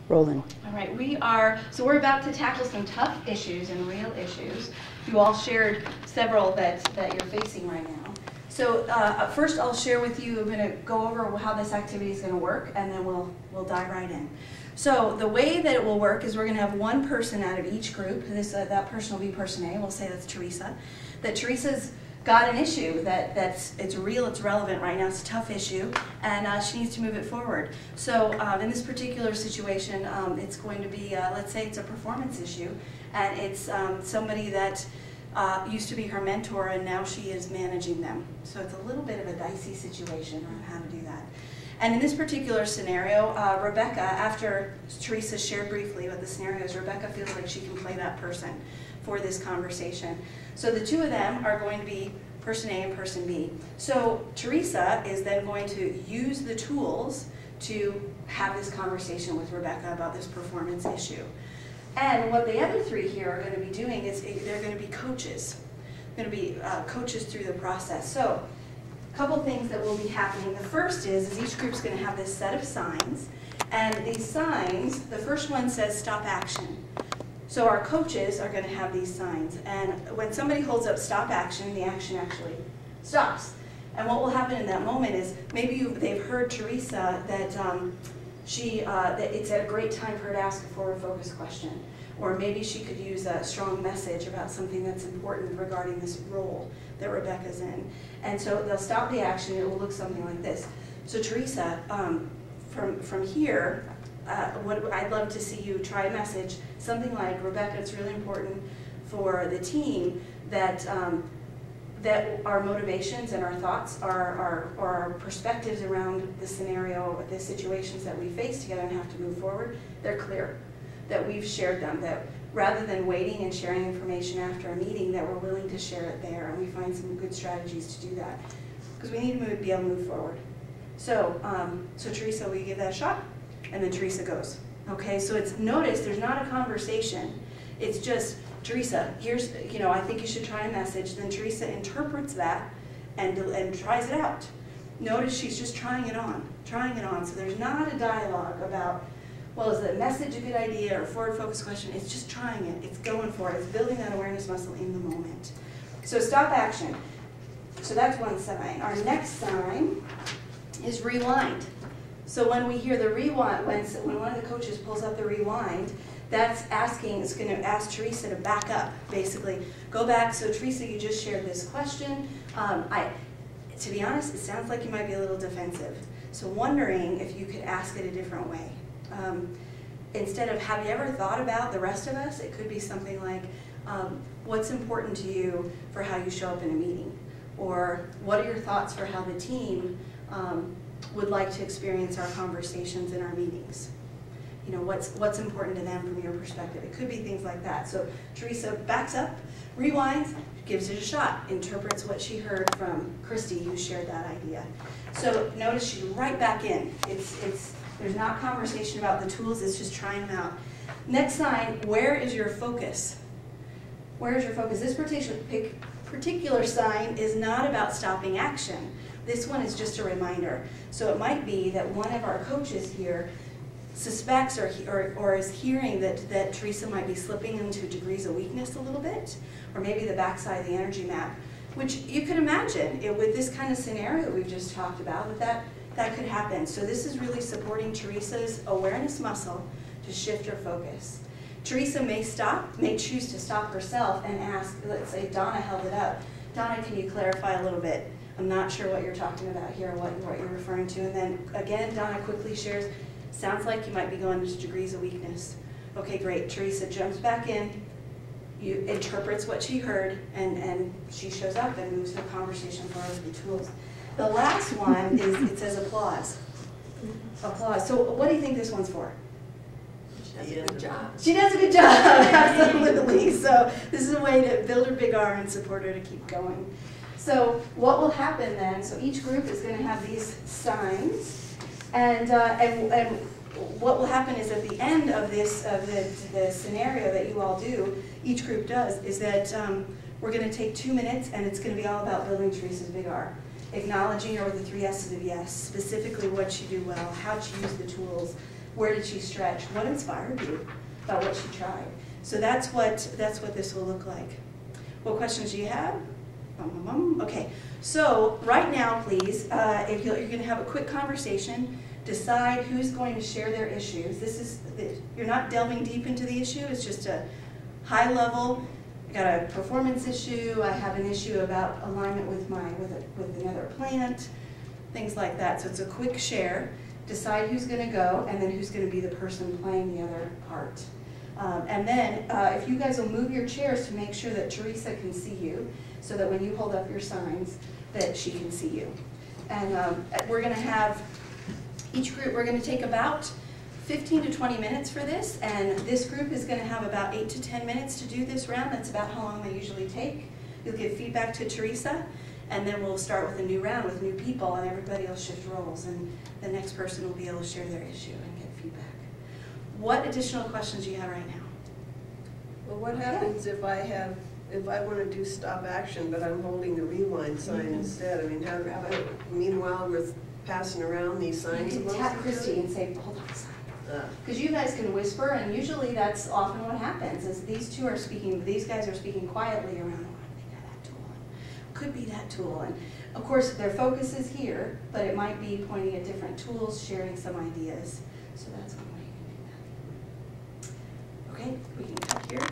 Rolling. All right, we're about to tackle some tough issues and real issues. You all shared several that you're facing right now. So first I'll share with you, I'm going to go over how this activity is going to work, and then we'll dive right in. So the way that it will work is we're going to have one person out of each group. That person will be person A. We'll say that's Teresa. That Teresa's got an issue it's real, it's relevant right now, it's a tough issue, and she needs to move it forward. So in this particular situation, it's going to be, let's say it's a performance issue, and it's somebody that used to be her mentor, and now she is managing them. So it's a little bit of a dicey situation on how to do that. And in this particular scenario, Rebecca, after Teresa shared briefly what the scenario is, Rebecca feels like she can play that person for this conversation. So the two of them are going to be person A and person B. So Teresa is then going to use the tools to have this conversation with Rebecca about this performance issue. And what the other three here are going to be doing is they're going to be coaches. They're going to be coaches through the process. So a couple things that will be happening. The first is each group's going to have this set of signs. And these signs, the first one says stop action. So our coaches are going to have these signs, and when somebody holds up stop action, the action actually stops. And what will happen in that moment is maybe they've heard Teresa that that it's a great time for her to ask a forward-focused question, or maybe she could use a strong message about something that's important regarding this role that Rebecca's in. And so they'll stop the action, it will look something like this. So Teresa, from here, I'd love to see you try a message, something like, Rebecca, it's really important for the team that that our motivations and our thoughts, our perspectives around the scenario, the situations that we face together and have to move forward, they're clear, that we've shared them, that rather than waiting and sharing information after a meeting, that we're willing to share it there, and we find some good strategies to do that, because we need to be able to move forward. So, so Teresa, will you give that a shot? And then Teresa goes. Okay, so notice there's not a conversation. It's just, Teresa, here's, I think you should try a message. Then Teresa interprets that and tries it out. Notice she's just trying it on. So there's not a dialogue about, well, is the message a good idea or forward-focused question? It's just trying it. It's going for it. It's building that awareness muscle in the moment. So stop action. So that's one sign. Our next sign is rewind. So when we hear the rewind, when one of the coaches pulls up the rewind, that's it's going to ask Teresa to back up, basically. Go back. So Teresa, you just shared this question. To be honest, it sounds like you might be a little defensive. So wondering if you could ask it a different way. Instead of, have you ever thought about the rest of us? It could be something like, what's important to you for how you show up in a meeting? Or what are your thoughts for how the team would like to experience our conversations in our meetings? What's important to them from your perspective? It could be things like that. So Teresa backs up, rewinds, gives it a shot, interprets what she heard from Christy, who shared that idea. So notice she's right back in. There's not conversation about the tools, it's just trying them out. Next sign, where is your focus? Where is your focus? This particular sign is not about stopping action. This one is just a reminder. So it might be that one of our coaches here suspects or is hearing that Teresa might be slipping into degrees of weakness a little bit, or maybe the backside of the energy map, which you can imagine with this kind of scenario we've just talked about, that could happen. So this is really supporting Teresa's awareness muscle to shift her focus. Teresa may choose to stop herself and ask, let's say Donna held it up. Donna, can you clarify a little bit? I'm not sure what you're talking about here, what you're referring to. And then again, Donna quickly shares, sounds like you might be going into degrees of weakness. Okay, great. Teresa jumps back in, interprets what she heard, and she shows up and moves the conversation forward with the tools. The last one is, it says applause. Applause. So what do you think this one's for? She does a good job. She does a good job, absolutely. So this is a way to build her big arm and support her to keep going. So what will happen then, so each group is going to have these signs, and what will happen is at the end of this, the scenario that you all do, each group does, is that we're going to take 2 minutes, and it's going to be all about building Teresa's big R. Acknowledging her with the 3 S's of yes, specifically what you do well, how to use the tools, Where did she stretch? What inspired you about what she tried? So that's what this will look like. What questions do you have? Okay, so right now, please, if you're going to have a quick conversation, decide who's going to share their issues. You're not delving deep into the issue, it's just a high level. I got a performance issue, I have an issue about alignment with another plant, things like that. So it's a quick share. Decide who's going to go, and then who's going to be the person playing the other part. And then, if you guys will move your chairs to make sure that Teresa can see you, so that when you hold up your signs, that she can see you. And we're going to have, each group, we're going to take about 15 to 20 minutes for this, and this group is going to have about 8 to 10 minutes to do this round. That's about how long they usually take. You'll give feedback to Teresa, and then we'll start with a new round with new people, and everybody will shift roles, and the next person will be able to share their issue and get feedback. What additional questions do you have right now? Well, what happens if I want to do stop action, but I'm holding the rewind sign instead? I mean, meanwhile, we're passing around these signs. You can tap Christy and say, hold on a second. Because you guys can whisper, and usually that's often what happens, is these guys are speaking quietly around, oh, I think of that tool. Could be that tool. And of course, their focus is here, but it might be pointing at different tools, sharing some ideas. So that's one way you can do that. Okay, we can cut here.